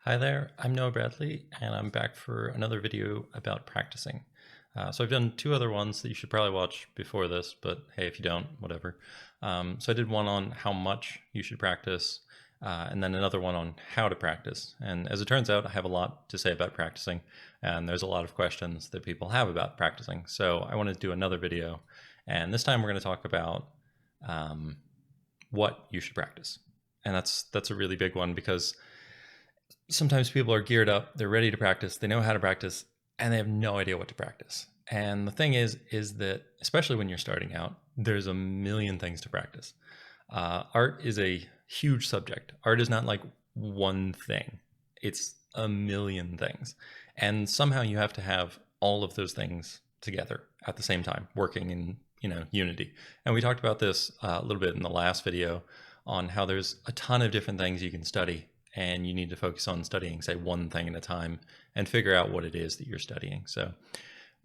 Hi there, I'm Noah Bradley, and I'm back for another video about practicing. So I've done two other ones that you should probably watch before this, but hey, if you don't, whatever. So I did one on how much you should practice, and then another one on how to practice. And as it turns out, I have a lot to say about practicing, and there's a lot of questions that people have about practicing. So I wanted to do another video, and this time we're going to talk about what you should practice. And that's a really big one because sometimes people are geared up, they're ready to practice, they know how to practice, and they have no idea what to practice. And the thing is that especially when you're starting out, there's a million things to practice. Art is a huge subject. Art is not like one thing; it's a million things, and somehow you have to have all of those things together at the same time, working in unity. And we talked about this a little bit in the last video on how there's a ton of different things you can study and you need to focus on studying, say, one thing at a time and figure out what it is that you're studying. So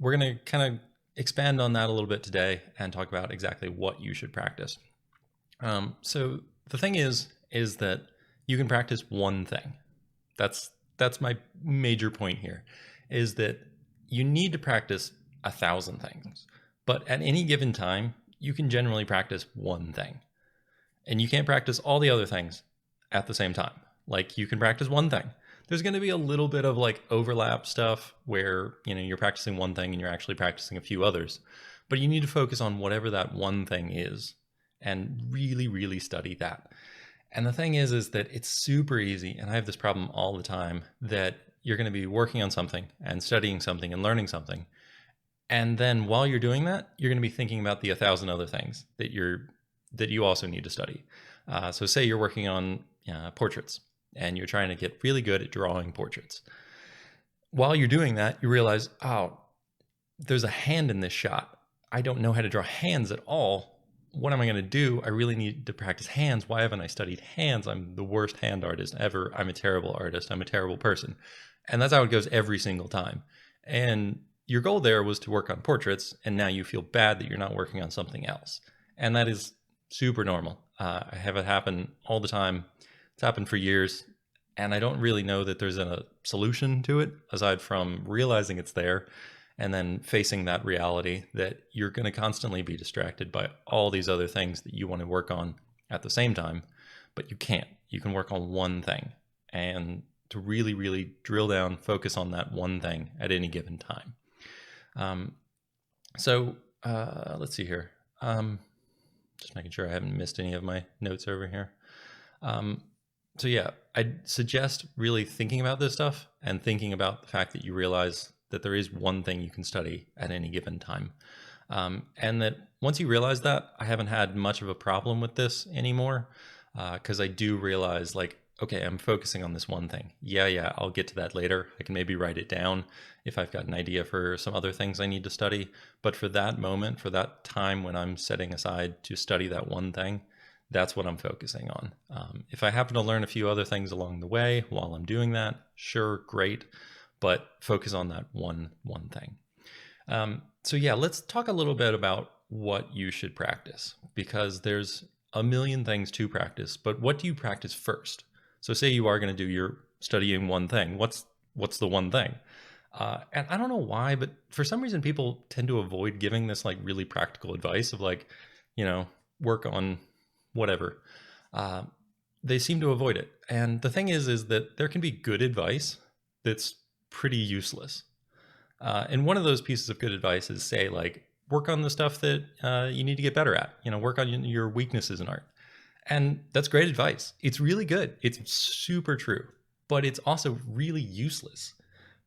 we're going to kind of expand on that a little bit today and talk about exactly what you should practice. So the thing is that you can practice one thing. That's my major point here, is that you need to practice 1,000 things, but at any given time, you can generally practice one thing, and you can't practice all the other things at the same time. Like, you can practice one thing. There's going to be a little bit of like overlap stuff where, you're practicing one thing and you're actually practicing a few others, but you need to focus on whatever that one thing is and really, really study that. And the thing is that it's super easy. And I have this problem all the time that you're going to be working on something and studying something and learning something. And then while you're doing that, you're going to be thinking about the 1,000 other things that you also need to study. So say you're working on portraits and you're trying to get really good at drawing portraits. While you're doing that, you realize, oh, there's a hand in this shot. I don't know how to draw hands at all. What am I going to do? I really need to practice hands. Why haven't I studied hands? I'm the worst hand artist ever. I'm a terrible artist. I'm a terrible person. And that's how it goes every single time. And your goal there was to work on portraits, and now you feel bad that you're not working on something else. And that is super normal. I have it happen all the time. It's happened for years, and I don't really know that there's a solution to it aside from realizing it's there and then facing that reality that you're going to constantly be distracted by all these other things that you want to work on at the same time, but you can't. You can work on one thing, and to really, really drill down, focus on that one thing at any given time. Let's see here. Just making sure I haven't missed any of my notes over here. I'd suggest really thinking about this stuff and thinking about the fact that you realize that there is one thing you can study at any given time. And that once you realize that, I haven't had much of a problem with this anymore, because I do realize, like, okay, I'm focusing on this one thing. Yeah, I'll get to that later. I can maybe write it down if I've got an idea for some other things I need to study. But for that moment, for that time when I'm setting aside to study that one thing, that's what I'm focusing on. If I happen to learn a few other things along the way while I'm doing that, sure, great, but focus on that one thing. Let's talk a little bit about what you should practice, because there's a million things to practice, but what do you practice first? So say you are going to do your studying one thing. What's the one thing? And I don't know why, but for some reason people tend to avoid giving this like really practical advice of like, work on whatever. They seem to avoid it. And the thing is that there can be good advice that's pretty useless. And one of those pieces of good advice is, say, like, work on the stuff that you need to get better at. Work on your weaknesses in art. And that's great advice. It's really good. It's super true. But it's also really useless,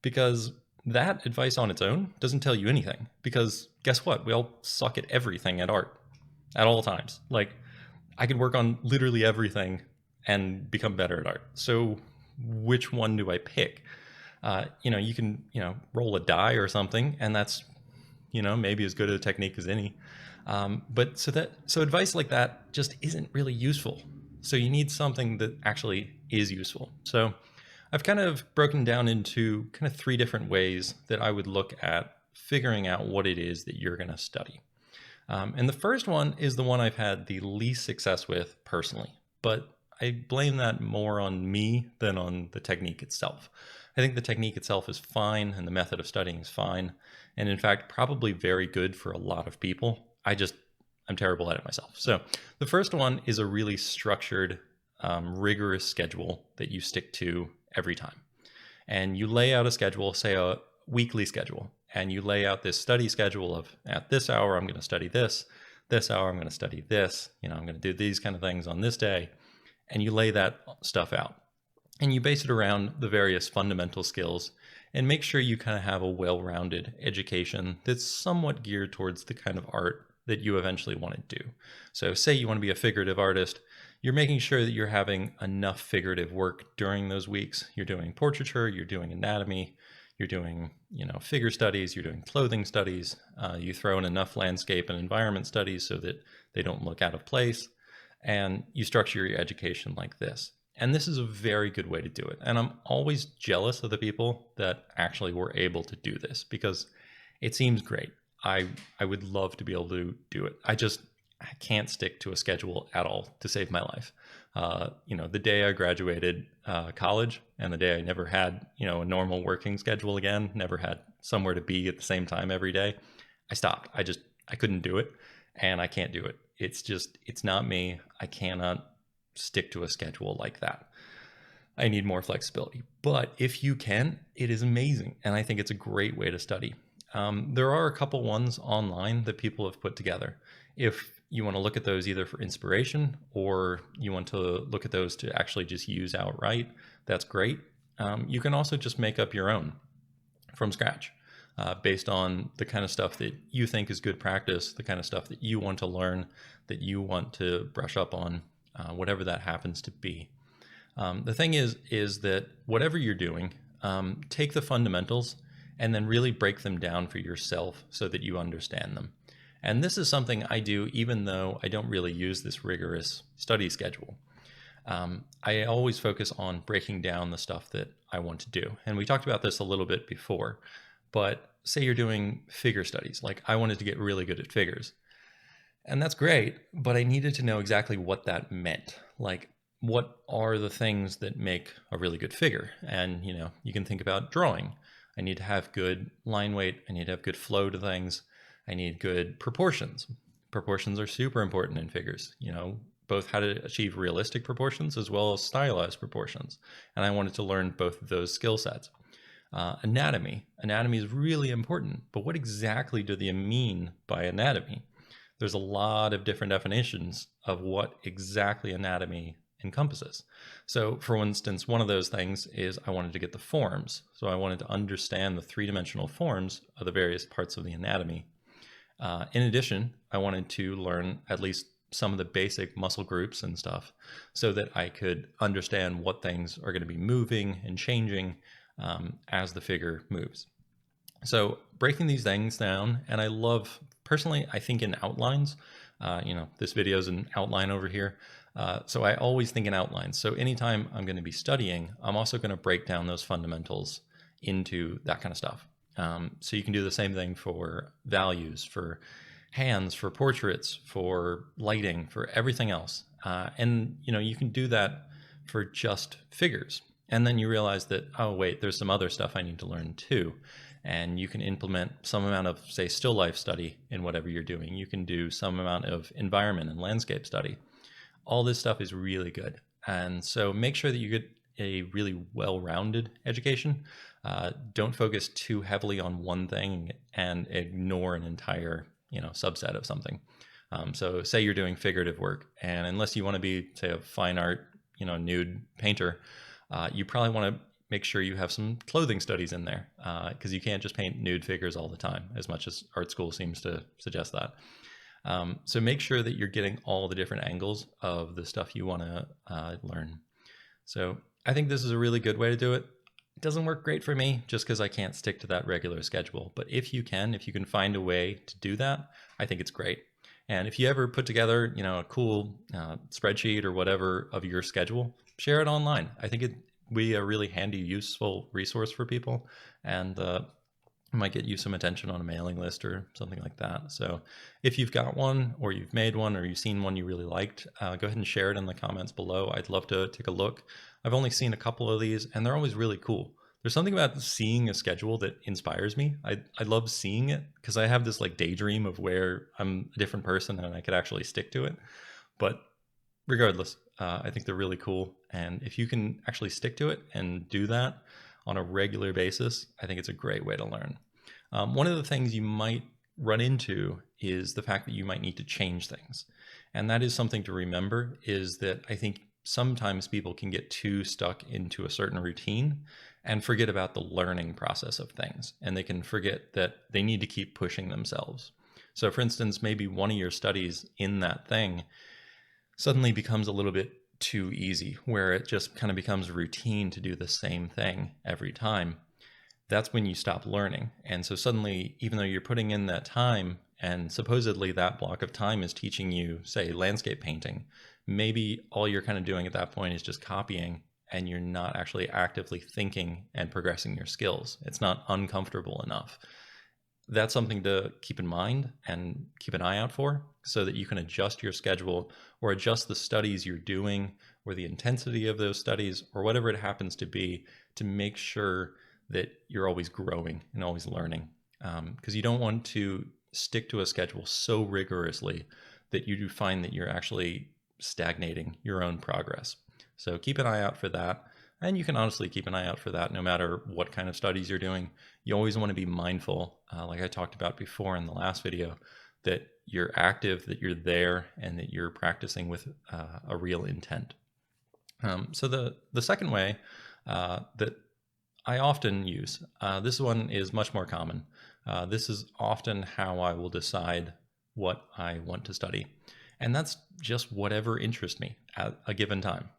because that advice on its own doesn't tell you anything. Because guess what? We all suck at everything at art at all times. Like, I could work on literally everything and become better at art. So which one do I pick? You can, roll a die or something, and that's, maybe as good a technique as any. So advice like that just isn't really useful. So you need something that actually is useful. So I've kind of broken down into kind of three different ways that I would look at figuring out what it is that you're going to study. And the first one is the one I've had the least success with personally, but I blame that more on me than on the technique itself. I think the technique itself is fine and the method of studying is fine. And in fact, probably very good for a lot of people. I'm terrible at it myself. So the first one is a really structured, rigorous schedule that you stick to every time. And you lay out a schedule, say a weekly schedule, and you lay out this study schedule of at this hour, I'm going to study this hour, I'm going to study this, I'm going to do these kind of things on this day. And you lay that stuff out and you base it around the various fundamental skills and make sure you kind of have a well-rounded education that's somewhat geared towards the kind of art that you eventually want to do. So say you want to be a figurative artist, you're making sure that you're having enough figurative work during those weeks. You're doing portraiture, you're doing anatomy, you're doing, figure studies, you're doing clothing studies. You throw in enough landscape and environment studies so that they don't look out of place. And you structure your education like this. And this is a very good way to do it. And I'm always jealous of the people that actually were able to do this because it seems great. I would love to be able to do it. I can't stick to a schedule at all to save my life. The day I graduated college and the day I never had, a normal working schedule again, never had somewhere to be at the same time every day, I stopped. I couldn't do it and I can't do it. It's not me. I cannot stick to a schedule like that. I need more flexibility. But if you can, it is amazing. And I think it's a great way to study. There are a couple ones online that people have put together. If you want to look at those either for inspiration or you want to look at those to actually just use outright, that's great. You can also just make up your own from scratch based on the kind of stuff that you think is good practice, the kind of stuff that you want to learn, that you want to brush up on, whatever that happens to be. The thing is that whatever you're doing, take the fundamentals and then really break them down for yourself so that you understand them. And this is something I do even though I don't really use this rigorous study schedule. I always focus on breaking down the stuff that I want to do. And we talked about this a little bit before, but say you're doing figure studies, like I wanted to get really good at figures. And that's great, but I needed to know exactly what that meant. Like, what are the things that make a really good figure? And, you can think about drawing. I need to have good line weight. I need to have good flow to things. I need good proportions. Proportions are super important in figures, both how to achieve realistic proportions as well as stylized proportions. And I wanted to learn both of those skill sets. Anatomy. Anatomy is really important, but what exactly do they mean by anatomy? There's a lot of different definitions of what exactly anatomy encompasses. So for instance, one of those things is I wanted to get the forms. So I wanted to understand the three-dimensional forms of the various parts of the anatomy. In addition, I wanted to learn at least some of the basic muscle groups and stuff so that I could understand what things are going to be moving and changing as the figure moves. So breaking these things down, and personally, I think in outlines, this video is an outline over here. So I always think in outlines. So anytime I'm going to be studying, I'm also going to break down those fundamentals into that kind of stuff. So you can do the same thing for values, for hands, for portraits, for lighting, for everything else. And you can do that for just figures. And then you realize that, oh, wait, there's some other stuff I need to learn too. And you can implement some amount of, say, still life study in whatever you're doing. You can do some amount of environment and landscape study. All this stuff is really good. And so make sure that you get a really well-rounded education. Don't focus too heavily on one thing and ignore an entire, subset of something. So say you're doing figurative work, and unless you want to be, say, a fine art, nude painter, you probably want to make sure you have some clothing studies in there because you can't just paint nude figures all the time, as much as art school seems to suggest that. So make sure that you're getting all the different angles of the stuff you want to learn. So I think this is a really good way to do it. It doesn't work great for me just because I can't stick to that regular schedule. But if you can find a way to do that, I think it's great. And if you ever put together, a cool spreadsheet or whatever of your schedule, share it online. I think it'd be a really handy, useful resource for people. And It might get you some attention on a mailing list or something like that. So if you've got one, or you've made one, or you've seen one you really liked, go ahead and share it in the comments below. I'd love to take a look. I've only seen a couple of these, and they're always really cool. There's something about seeing a schedule that inspires me. I love seeing it because I have this like daydream of where I'm a different person and I could actually stick to it. But regardless, I think they're really cool. And if you can actually stick to it and do that on a regular basis, I think it's a great way to learn. One of the things you might run into is the fact that you might need to change things. And that is something to remember, is that I think sometimes people can get too stuck into a certain routine and forget about the learning process of things. And they can forget that they need to keep pushing themselves. So for instance, maybe one of your studies in that thing suddenly becomes a little bit too easy, where it just kind of becomes routine to do the same thing every time. That's when you stop learning. And so suddenly, even though you're putting in that time, and supposedly that block of time is teaching you, say, landscape painting, maybe all you're kind of doing at that point is just copying, and you're not actually actively thinking and progressing your skills. It's not uncomfortable enough. That's something to keep in mind and keep an eye out for, so that you can adjust your schedule or adjust the studies you're doing or the intensity of those studies or whatever it happens to be, to make sure that you're always growing and always learning. Because you don't want to stick to a schedule so rigorously that you do find that you're actually stagnating your own progress. So keep an eye out for that. And you can honestly keep an eye out for that no matter what kind of studies you're doing. You always want to be mindful, like I talked about before in the last video, that you're active, that you're there, and that you're practicing with a real intent. So the second way that I often use, this one is much more common. This is often how I will decide what I want to study. And that's just whatever interests me at a given time.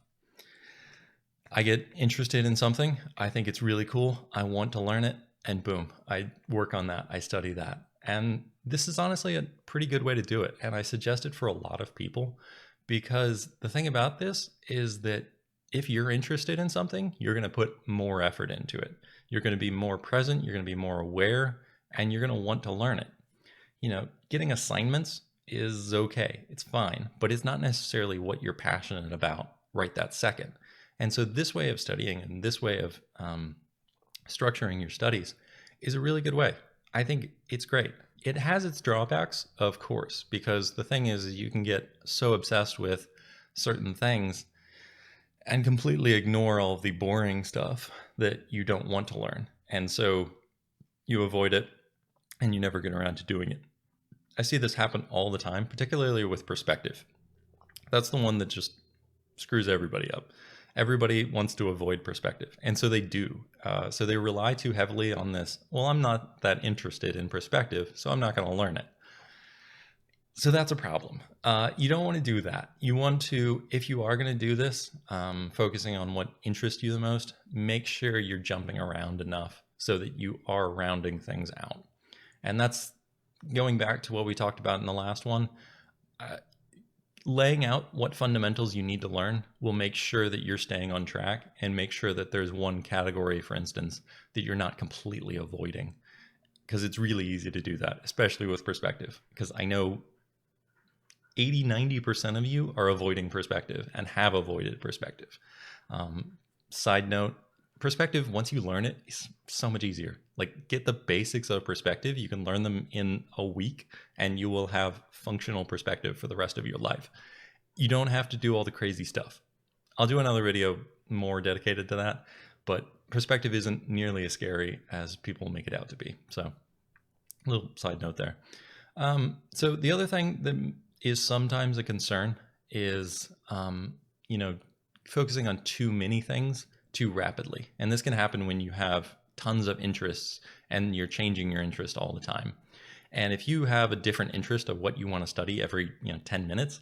I get interested in something, I think it's really cool, I want to learn it, and boom, I work on that, I study that. And this is honestly a pretty good way to do it. And I suggest it for a lot of people, because the thing about this is that if you're interested in something, you're going to put more effort into it. You're going to be more present, you're going to be more aware, and you're going to want to learn it. You know, getting assignments is okay, it's fine, but it's not necessarily what you're passionate about right that second. And so this way of studying and this way of structuring your studies is a really good way. I think it's great. It has its drawbacks, of course, because the thing is you can get so obsessed with certain things and completely ignore all of the boring stuff that you don't want to learn. And so you avoid it and you never get around to doing it. I see this happen all the time, particularly with perspective. That's the one that just screws everybody up. Everybody wants to avoid perspective, and so they do. So they rely too heavily on this, well, I'm not that interested in perspective, so I'm not going to learn it. So that's a problem. You don't want to do that. You want to, if you are going to do this, focusing on what interests you the most, make sure you're jumping around enough so that you are rounding things out. And that's going back to what we talked about in the last one. Laying out what fundamentals you need to learn will make sure that you're staying on track, and make sure that there's one category, for instance, that you're not completely avoiding, because it's really easy to do that, especially with perspective, because I know 80-90% of you are avoiding perspective and have avoided perspective. Side note, perspective, once you learn it, is so much easier. Like, get the basics of perspective. You can learn them in a week and you will have functional perspective for the rest of your life. You don't have to do all the crazy stuff. I'll do another video more dedicated to that, but perspective isn't nearly as scary as people make it out to be. So a little side note there. So the other thing that is sometimes a concern is, focusing on too many things too rapidly. And this can happen when you have tons of interests and you're changing your interest all the time. And if you have a different interest of what you want to study every 10 minutes,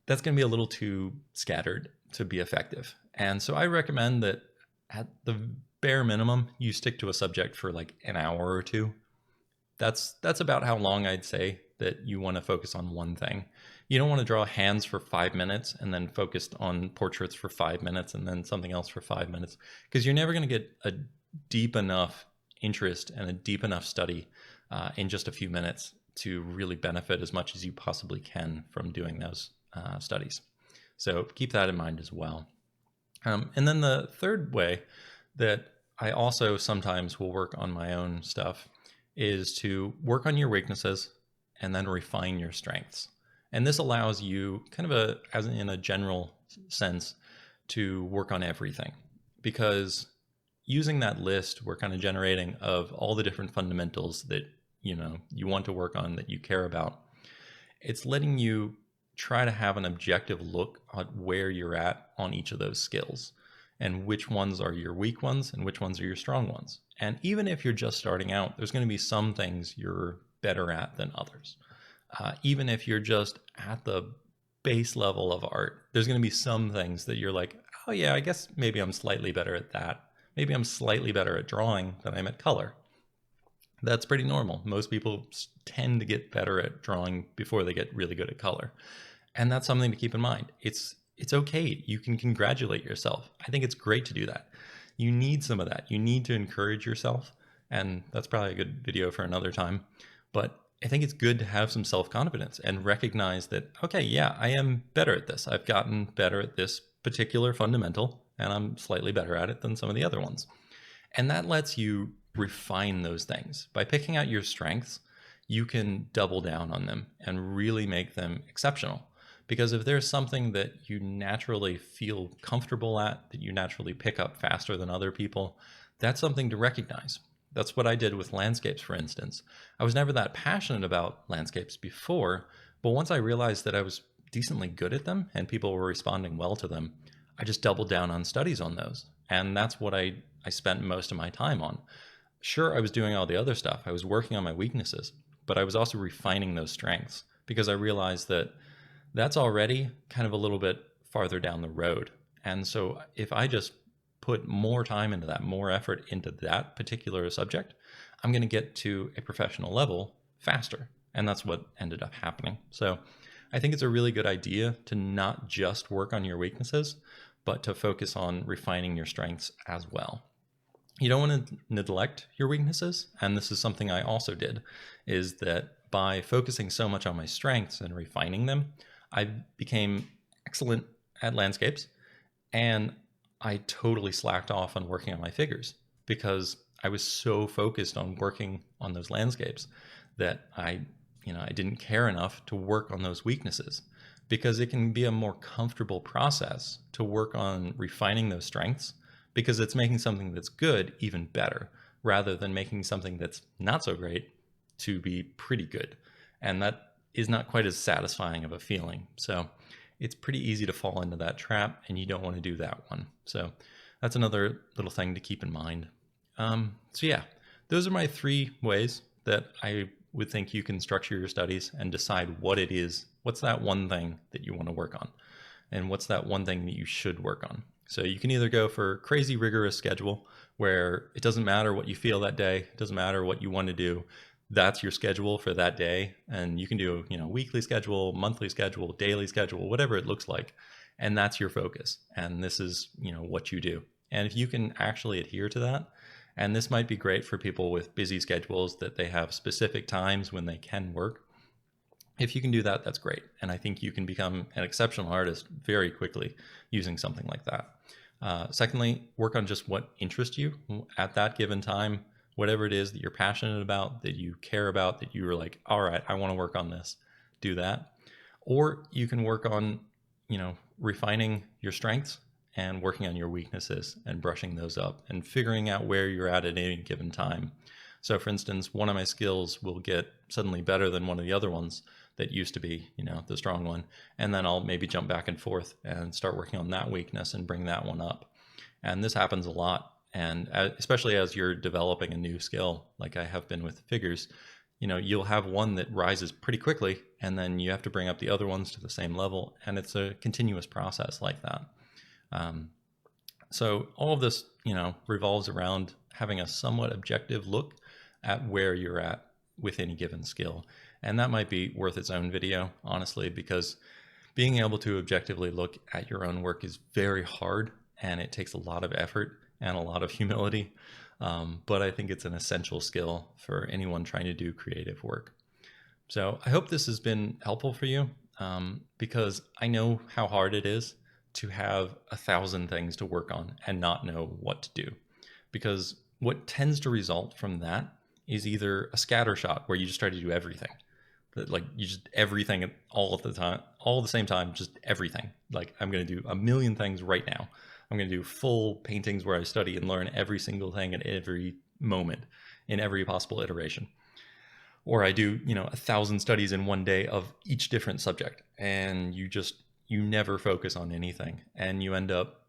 that's going to be a little too scattered to be effective. And so I recommend that at the bare minimum, you stick to a subject for like an hour or two. That's about how long I'd say that you want to focus on one thing. You don't want to draw hands for 5 minutes and then focus on portraits for 5 minutes and then something else for 5 minutes, because you're never going to get a deep enough interest and a deep enough study in just a few minutes to really benefit as much as you possibly can from doing those studies. So keep that in mind as well. And then the third way that I also sometimes will work on my own stuff is to work on your weaknesses and then refine your strengths. And this allows you kind of as in a general sense, to work on everything, because using that list we're kind of generating of all the different fundamentals that you want to work on, that you care about, it's letting you try to have an objective look at where you're at on each of those skills and which ones are your weak ones and which ones are your strong ones. And even if you're just starting out, there's going to be some things you're better at than others. Even if you're just at the base level of art, there's going to be some things that you're like, oh yeah, I guess maybe I'm slightly better at that. Maybe I'm slightly better at drawing than I'm at color. That's pretty normal. Most people tend to get better at drawing before they get really good at color. And that's something to keep in mind. It's okay. You can congratulate yourself. I think it's great to do that. You need some of that. You need to encourage yourself. And that's probably a good video for another time. But I think it's good to have some self-confidence and recognize that, okay, yeah, I am better at this. I've gotten better at this particular fundamental, and I'm slightly better at it than some of the other ones. And that lets you refine those things. By picking out your strengths, you can double down on them and really make them exceptional. Because if there's something that you naturally feel comfortable at, that you naturally pick up faster than other people, that's something to recognize. That's what I did with landscapes, for instance. I was never that passionate about landscapes before, but once I realized that I was decently good at them and people were responding well to them, I just doubled down on studies on those. And that's what I spent most of my time on. Sure, I was doing all the other stuff. I was working on my weaknesses, but I was also refining those strengths, because I realized that that's already kind of a little bit farther down the road. And so if I just put more time into that, more effort into that particular subject, I'm going to get to a professional level faster. And that's what ended up happening. So I think it's a really good idea to not just work on your weaknesses, but to focus on refining your strengths as well. You don't want to neglect your weaknesses. And this is something I also did, is that by focusing so much on my strengths and refining them, I became excellent at landscapes, and I totally slacked off on working on my figures because I was so focused on working on those landscapes that I didn't care enough to work on those weaknesses, because it can be a more comfortable process to work on refining those strengths, because it's making something that's good even better, rather than making something that's not so great to be pretty good. And that is not quite as satisfying of a feeling. So it's pretty easy to fall into that trap, and you don't want to do that one. So that's another little thing to keep in mind. So yeah, those are my 3 ways that I would think you can structure your studies and decide what it is. What's that one thing that you want to work on? And what's that one thing that you should work on? So you can either go for crazy rigorous schedule, where it doesn't matter what you feel that day, it doesn't matter what you want to do, that's your schedule for that day. And you can do, weekly schedule, monthly schedule, daily schedule, whatever it looks like. And that's your focus. And this is, what you do. And if you can actually adhere to that, and this might be great for people with busy schedules that they have specific times when they can work. If you can do that, that's great. And I think you can become an exceptional artist very quickly using something like that. Secondly, work on just what interests you at that given time. Whatever it is that you're passionate about, that you care about, that you were like, all right, I want to work on this, do that. Or you can work on, refining your strengths and working on your weaknesses and brushing those up and figuring out where you're at any given time. So for instance, one of my skills will get suddenly better than one of the other ones that used to be, the strong one. And then I'll maybe jump back and forth and start working on that weakness and bring that one up. And this happens a lot. And especially as you're developing a new skill, like I have been with figures, you'll have one that rises pretty quickly, and then you have to bring up the other ones to the same level. And it's a continuous process like that. So all of this, revolves around having a somewhat objective look at where you're at with any given skill. And that might be worth its own video, honestly, because being able to objectively look at your own work is very hard, and it takes a lot of effort. and a lot of humility. But I think it's an essential skill for anyone trying to do creative work. So I hope this has been helpful for you, because I know how hard it is to have 1,000 things to work on and not know what to do. Because what tends to result from that is either a scatter shot where you just try to do everything. Like you just everything all at the time, all at the same time, just everything. Like I'm going to do a million things right now. I'm going to do full paintings where I study and learn every single thing at every moment in every possible iteration. Or I do, 1,000 studies in one day of each different subject, and you never focus on anything, and you end up,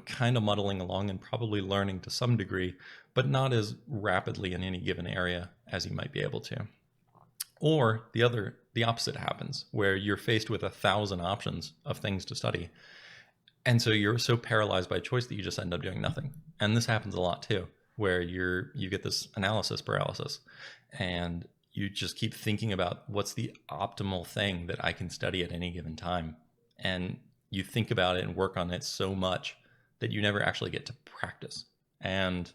kind of muddling along and probably learning to some degree, but not as rapidly in any given area as you might be able to. Or the opposite happens, where you're faced with 1,000 options of things to study, and so you're so paralyzed by choice that you just end up doing nothing. And this happens a lot too, where you get this analysis paralysis, and you just keep thinking about what's the optimal thing that I can study at any given time. And you think about it and work on it so much that you never actually get to practice. And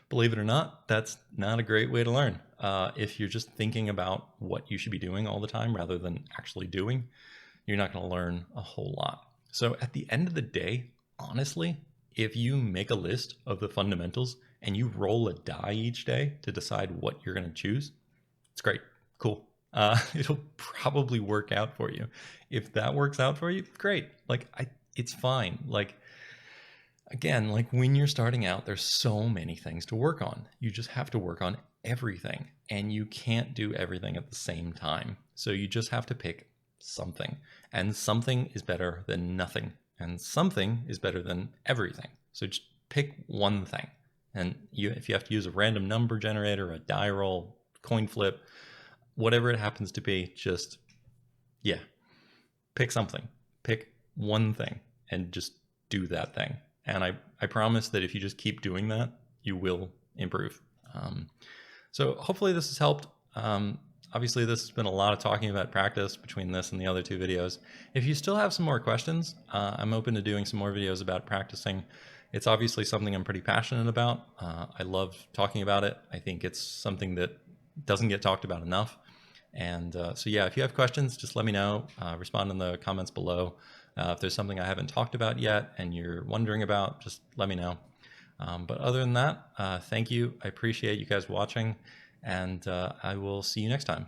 believe it or not, that's not a great way to learn. If you're just thinking about what you should be doing all the time rather than actually doing, you're not going to learn a whole lot. So at the end of the day, honestly, if you make a list of the fundamentals and you roll a die each day to decide what you're going to choose, it's great. Cool. It'll probably work out for you. If that works out for you, great. It's fine. Again, when you're starting out, there's so many things to work on. You just have to work on everything, and you can't do everything at the same time. So you just have to pick something, and something is better than nothing, and something is better than everything. So just pick one thing. And if you have to use a random number generator, a die roll, coin flip, whatever it happens to be, just, pick something. Pick one thing and just do that thing. And I promise that if you just keep doing that, you will improve. So hopefully this has helped. Obviously, this has been a lot of talking about practice between this and the other two videos. If you still have some more questions, I'm open to doing some more videos about practicing. It's obviously something I'm pretty passionate about. I love talking about it. I think it's something that doesn't get talked about enough. And so yeah, if you have questions, just let me know. Respond in the comments below. If there's something I haven't talked about yet and you're wondering about, just let me know. But other than that, thank you. I appreciate you guys watching, and I will see you next time.